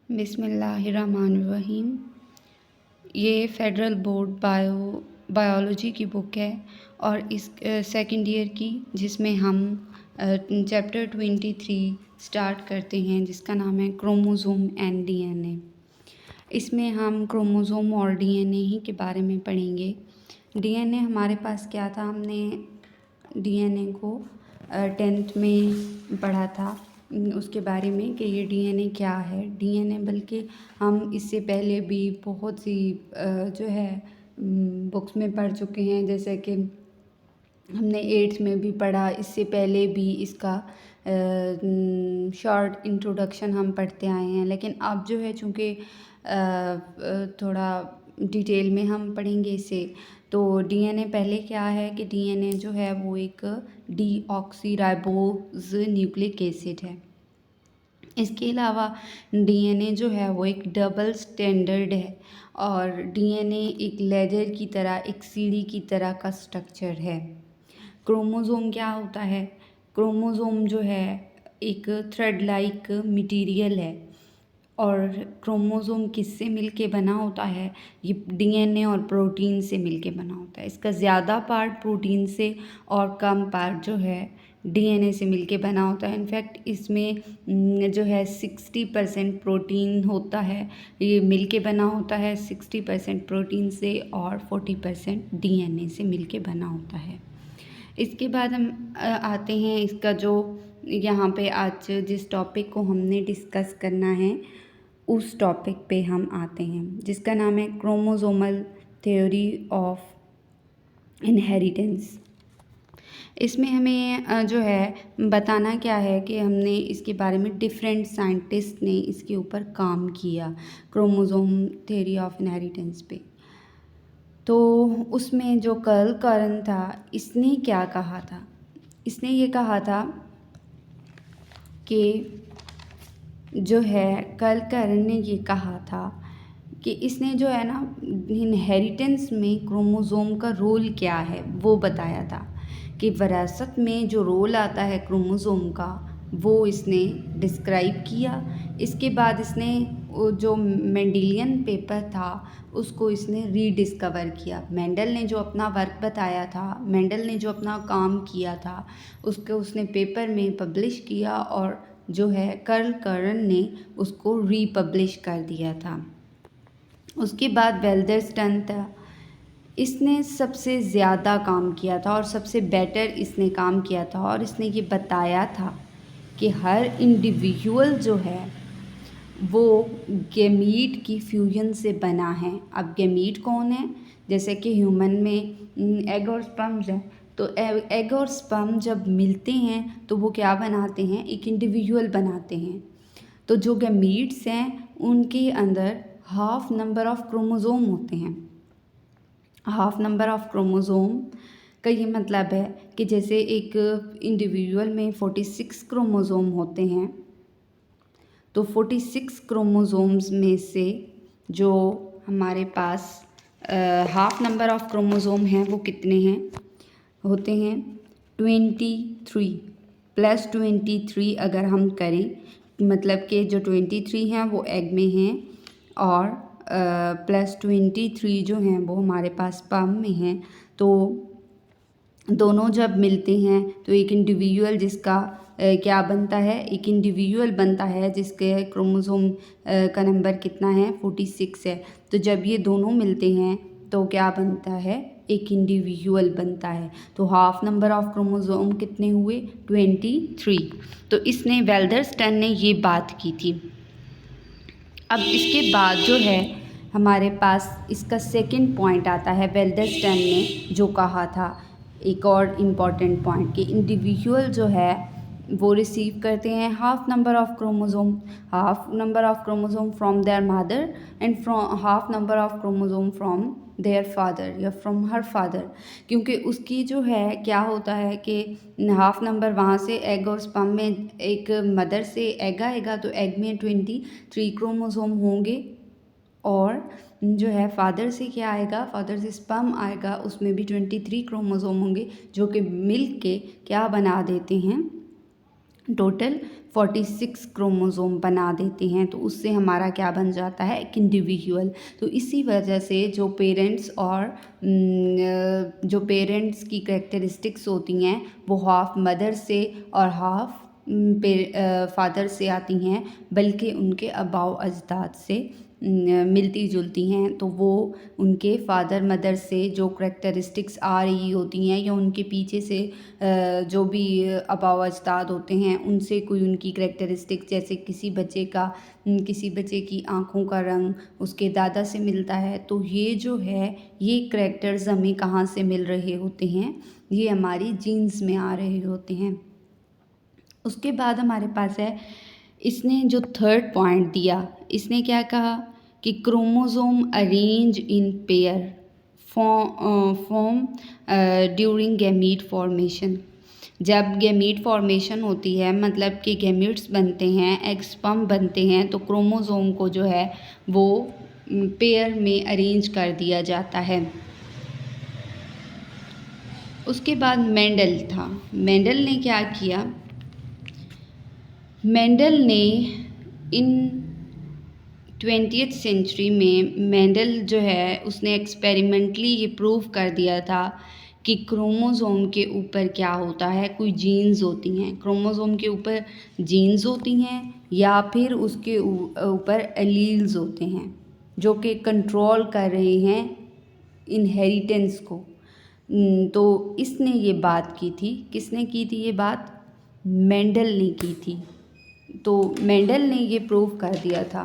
बिस्मिल्लाहिर्रहमानिर्रहीम। ये federal board biology की बुक है और इस सेकंड ईयर की, जिसमें हम चैप्टर 23 स्टार्ट करते हैं, जिसका नाम है क्रोमोसोम एंड डीएनए। इसमें हम क्रोमोसोम और डीएनए ही के बारे में पढ़ेंगे। डीएनए हमारे पास क्या था, हमने डीएनए को 10th में पढ़ा था उसके बारे में कि ये डीएनए क्या है। डीएनए बल्कि हम इससे पहले भी बहुत सी जो है बुक्स में पढ़ चुके हैं, जैसे कि हमने 8th में भी पढ़ा, इससे पहले भी इसका शॉर्ट इंट्रोडक्शन हम पढ़ते आए हैं। लेकिन अब जो है चूँकि थोड़ा डिटेल में हम पढ़ेंगे इसे। तो डीएनए पहले क्या है कि डीएनए जो है वो एक डीऑक्सीराइबोज न्यूक्लिक एसिड है। इसके अलावा डीएनए जो है वो एक डबल स्टैंडर्ड है और डीएनए एक लेजर की तरह, एक सीढ़ी की तरह का स्ट्रक्चर है। क्रोमोसोम क्या होता है? क्रोमोसोम जो है एक थ्रेड लाइक मटेरियल है और क्रोमोसोम किससे मिलके बना होता है? ये डीएनए और प्रोटीन से मिलके बना होता है। इसका ज़्यादा पार्ट प्रोटीन से और कम पार्ट जो है डीएनए से मिलके बना होता है। इनफैक्ट इसमें जो है 60% प्रोटीन होता है, ये मिलके बना होता है 60% प्रोटीन से और 40% डीएनए से मिलके बना होता है। इसके बाद हम आते हैं इसका जो यहाँ पे आज जिस टॉपिक को हमने डिस्कस करना है उस टॉपिक पे हम आते हैं, जिसका नाम है क्रोमोसोमल थ्योरी ऑफ इनहेरिटेंस। इसमें हमें जो है बताना क्या है कि हमने इसके बारे में डिफरेंट साइंटिस्ट ने इसके ऊपर काम किया, क्रोमोसोम थ्योरी ऑफ इनहेरिटेंस पे। तो उसमें जो कार्ल करन था, इसने क्या कहा था? इसने ये कहा था कि जो है कार्ल करन ने ये कहा था कि इसने जो है ना इनहेरिटेंस में क्रोमोसोम का रोल क्या है वो बताया था कि विरासत में जो रोल आता है क्रोमोसोम का वो इसने डिस्क्राइब किया। इसके बाद इसने वो जो मेंडेलियन पेपर था उसको इसने रीडिस्कवर किया। मेंडल ने जो अपना वर्क बताया था, मेंडल ने जो अपना काम किया था, उसको उसने पेपर में पब्लिश किया और जो है कार्ल करन ने उसको रीपब्लिश कर दिया था। उसके बाद वेल्डरस्टन था, इसने सबसे ज़्यादा काम किया था और सबसे बेटर इसने काम किया था और इसने ये बताया था कि हर इंडिविजुअल जो है वो गैमीट की फ्यूजन से बना है। अब गैमीट कौन है? जैसे कि ह्यूमन में एग और स्पर्म्स हैं, तो एग और स्पर्म जब मिलते हैं तो वो क्या बनाते हैं? एक इंडिविजुअल बनाते हैं। तो जो गैमीट्स हैं उनके अंदर हाफ नंबर ऑफ क्रोमोसोम होते हैं। हाफ नंबर ऑफ क्रोमोसोम का ये मतलब है कि जैसे एक इंडिविजुअल में 46 क्रोमोसोम होते हैं, तो 46 क्रोमोसोम्स में से जो हमारे पास हाफ नंबर ऑफ क्रोमोसोम हैं वो कितने हैं होते हैं? 23 प्लस 23 अगर हम करें, मतलब कि जो 23 हैं वो एग में हैं और प्लस 23 जो हैं वो हमारे पास स्पर्म में हैं। तो दोनों जब मिलते हैं तो एक इंडिविजुअल जिसका क्या बनता है? एक इंडिविजुअल बनता है जिसके क्रोमोसोम का नंबर कितना है? 46 है। तो जब ये दोनों मिलते हैं तो क्या बनता है? एक इंडिविजुअल बनता है। तो हाफ नंबर ऑफ क्रोमोसोम कितने हुए? 23। तो इसने वेल्डरस्टन ने ये बात की थी। अब इसके बाद जो है हमारे पास इसका सेकंड पॉइंट आता है, वेल्डरस्टन ने जो कहा था एक और इम्पॉर्टेंट पॉइंट कि इंडिविजुअल जो है वो रिसीव करते हैं half number of chromosome from there mother and from half number of chromosome from their father या फ्रॉम हर फादर। क्योंकि उसकी जो है क्या होता है कि हाफ नंबर वहाँ से एग और स्पर्म में, एक मदर से एग आएगा तो एग में 23 क्रोमोसोम होंगे और जो है फादर से क्या आएगा? फादर से स्पर्म आएगा, उसमें भी 23 क्रोमोसोम होंगे जो कि मिल के क्या बना देते हैं? टोटल 46 क्रोमोसोम बना देते हैं, तो उससे हमारा क्या बन जाता है, एक इंडिविजुअल। तो इसी वजह से जो पेरेंट्स की करेक्टरिस्टिक्स होती हैं वो हाफ मदर से और हाफ फादर से आती हैं, बल्कि उनके आबाओ अजदाद से मिलती जुलती हैं। तो वो उनके फादर मदर से जो करेक्टरिस्टिक्स आ रही होती हैं या उनके पीछे से जो भी आबाओ अजदाद होते हैं उनसे कोई उनकी करेक्टरिस्टिक्स, जैसे किसी बच्चे की आँखों का रंग उसके दादा से मिलता है, तो ये जो है ये करेक्टर्स हमें कहाँ से मिल रहे होते हैं, ये हमारी जीन्स में आ रहे होते हैं। उसके बाद हमारे पास है, इसने जो थर्ड पॉइंट दिया, इसने क्या कहा कि chromosome arrange in pair form during gamete formation. जब गैमीट फॉर्मेशन होती है, मतलब कि गैमीट्स बनते हैं, एग स्पर्म बनते हैं, तो क्रोमोसोम को जो है वो पेयर में अरेंज कर दिया जाता है। उसके बाद मेंडल था। मेंडल ने क्या किया, मेंडल ने इन 20th सेंचुरी में मेंडल जो है उसने एक्सपेरिमेंटली ये प्रूव कर दिया था कि क्रोमोसोम के ऊपर क्या होता है, कोई जीन्स होती हैं, क्रोमोसोम के ऊपर जीन्स होती हैं या फिर उसके ऊपर एलील्स होते हैं जो कि कंट्रोल कर रहे हैं इनहेरिटेंस को। तो इसने ये बात की थी, किसने की थी ये बात, मेंडल ने की थी। तो मेंडल ने ये प्रूव कर दिया था।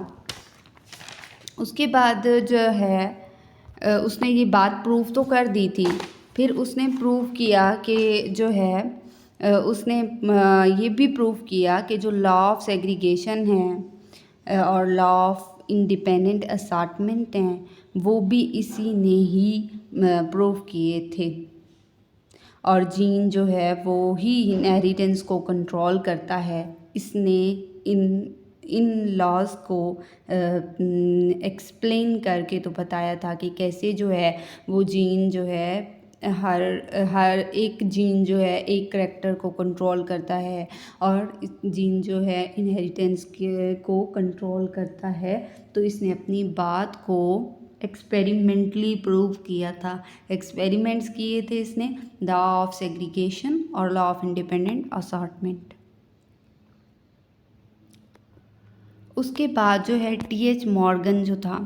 उसके बाद जो है उसने ये बात प्रूव तो कर दी थी, फिर उसने प्रूव किया कि जो है उसने ये भी प्रूव किया कि जो लॉ ऑफ सेग्रीगेशन है और लॉ ऑफ इंडिपेंडेंट असॉर्टमेंट हैं वो भी इसी ने ही प्रूव किए थे। और जीन जो है वो ही इनहेरिटेंस को कंट्रोल करता है। इसने इन लॉज को एक्सप्लेन करके तो बताया था कि कैसे जो है वो जीन जो है हर एक जीन जो है एक करैक्टर को कंट्रोल करता है और जीन जो है इनहेरिटेंस को कंट्रोल करता है। तो इसने अपनी बात को एक्सपेरिमेंटली प्रूव किया था। एक्सपेरिमेंट्स किए थे इसने, लॉ ऑफ सेग्रीगेशन और लॉ ऑफ इंडिपेंडेंट असॉर्टमेंट। उसके बाद जो है टीएच मॉर्गन जो था,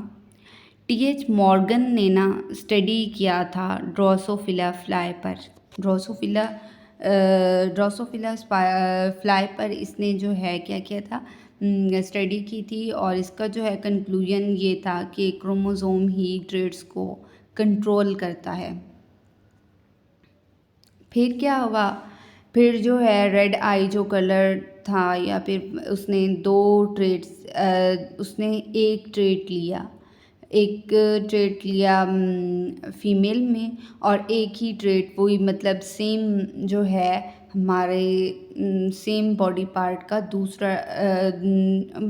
टीएच मॉर्गन ने ना स्टडी किया था ड्रोसोफिला फ्लाई पर। ड्रोसोफिला फ्लाई पर इसने जो है क्या किया था, स्टडी की थी और इसका जो है कंक्लूजन ये था कि क्रोमोसोम ही ट्रेड्स को कंट्रोल करता है। फिर क्या हुआ, फिर जो है रेड आई जो कलर था या फिर उसने दो ट्रेड्स उसने एक ट्रेड लिया फीमेल में और एक ही ट्रेड वही मतलब सेम जो है हमारे सेम बॉडी पार्ट का दूसरा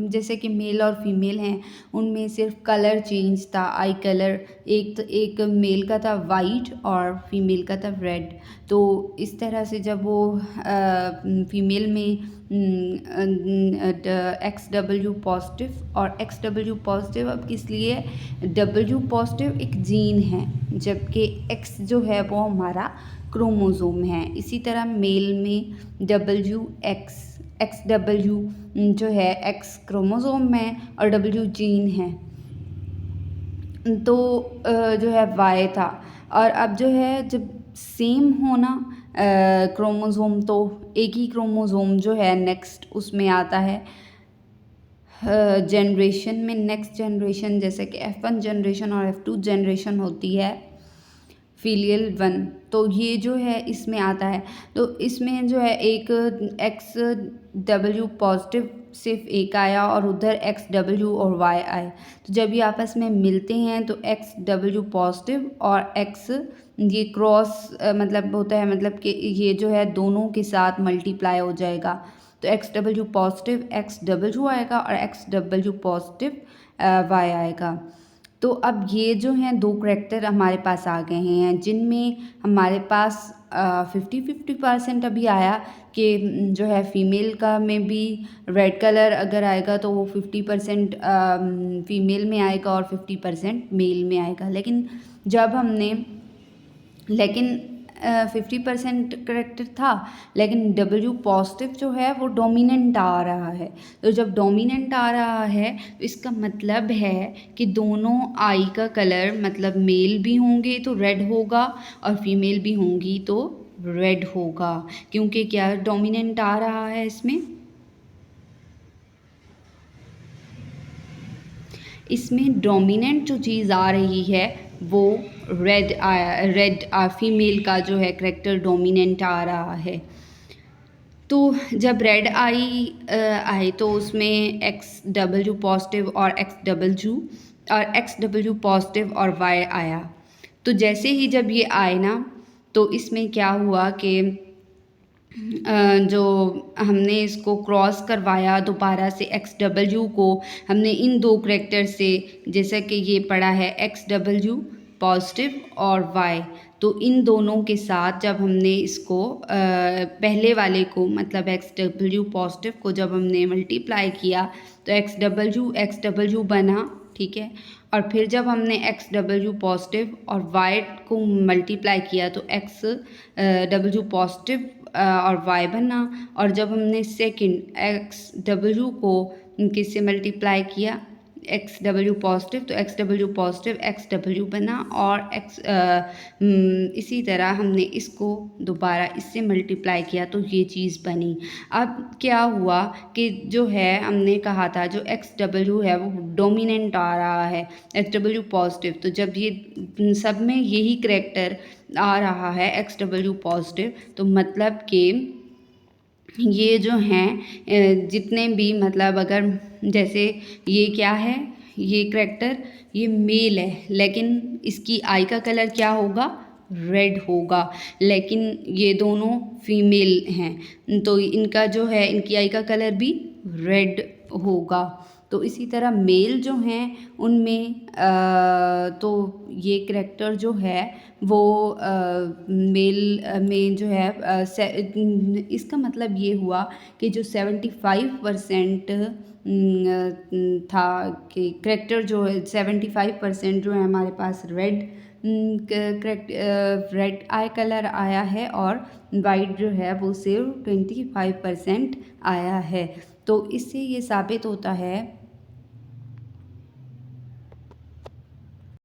जैसे कि मेल और फीमेल हैं उनमें सिर्फ कलर चेंज था, आई कलर एक मेल का था वाइट और फीमेल का था रेड। तो इस तरह से जब वो फीमेल में XW पॉजिटिव और XW पॉजिटिव, अब किस लिए W पॉजिटिव एक जीन है जबकि X जो है वो हमारा क्रोमोसोम है। इसी तरह मेल में XW जो है X क्रोमोसोम है और W जीन है, तो जो है Y था। और अब जो है जब सेम होना क्रोमोसोम तो एक ही क्रोमोसोम जो है नेक्स्ट उसमें आता है जनरेशन में, नेक्स्ट जनरेशन जैसे कि F1 जनरेशन और F2 जनरेशन होती है फीलियल 1, तो ये जो है इसमें आता है। तो इसमें जो है एक XW पॉजिटिव सिर्फ एक आया और उधर XW और Y आए, तो जब ये आपस में मिलते हैं तो XW पॉजिटिव और X ये क्रॉस मतलब होता है, मतलब कि ये जो है दोनों के साथ मल्टीप्लाई हो जाएगा, तो XW पॉजिटिव XW आएगा और XW पॉजिटिव Y आएगा। तो अब ये जो हैं 2 करैक्टर हमारे पास आ गए हैं, जिनमें हमारे पास 50-50% अभी आया कि जो है फीमेल का में भी रेड कलर अगर आएगा तो वो 50% फीमेल में आएगा और 50% मेल में आएगा। लेकिन 50% करेक्टर था, लेकिन डब्ल्यू पॉजिटिव जो है वो डोमिनेंट आ रहा है। तो जब डोमिनेंट आ रहा है तो इसका मतलब है कि दोनों आई का कलर मतलब मेल भी होंगे तो रेड होगा और फीमेल भी होंगी तो रेड होगा, क्योंकि क्या डोमिनेंट आ रहा है इसमें डोमिनेंट जो चीज़ आ रही है वो रेड फीमेल का जो है करेक्टर डोमिनेंट आ रहा है। तो जब रेड आई तो उसमें एक्स डब्ल्यू पॉजिटिव और एक्स डब्ल्यू पॉजिटिव और वाई आया। तो जैसे ही जब ये आए ना तो इसमें क्या हुआ कि जो हमने इसको क्रॉस करवाया दोबारा से एक्स डब्ल्यू को हमने इन 2 करैक्टर से, जैसा कि ये पड़ा है एक्स डब्ल्यू पॉजिटिव और वाई, तो इन दोनों के साथ जब हमने इसको पहले वाले को मतलब एक्स डब्ल्यू पॉजिटिव को जब हमने मल्टीप्लाई किया तो एक्स डब्ल्यू बना, ठीक है। और फिर जब हमने एक्स डब्ल्यू पॉजिटिव और वाई को मल्टीप्लाई किया तो एक्स डब्ल्यू पॉजिटिव और वाई बना। और जब हमने सेकंड एक्स डब्ल्यू को किससे मल्टीप्लाई किया, एक्स डब्ल्यू पॉजिटिव, तो x W positive x W बना और इसी तरह हमने इसको दोबारा इससे मल्टीप्लाई किया तो ये चीज़ बनी। अब क्या हुआ कि जो है हमने कहा था जो एक्स डब्ल्यू है वो डोमिनेंट आ रहा है, एक्स डब्ल्यू पॉजिटिव, तो जब ये सब में यही करैक्टर आ रहा है एक्स डब्ल्यू पॉजिटिव, तो मतलब कि ये जो हैं जितने भी मतलब अगर जैसे ये क्या है, ये करैक्टर ये मेल है लेकिन इसकी आई का कलर क्या होगा, रेड होगा, लेकिन ये दोनों फीमेल हैं तो इनका जो है इनकी आई का कलर भी रेड होगा। तो इसी तरह मेल जो हैं उनमें तो ये करैक्टर जो है वो मेल में जो है इसका मतलब ये हुआ कि जो 75% था कि करैक्टर जो है 75% जो है हमारे पास रेड आई कलर आया है और वाइट जो है वो सिर्फ 25% आया है। तो इससे ये साबित होता है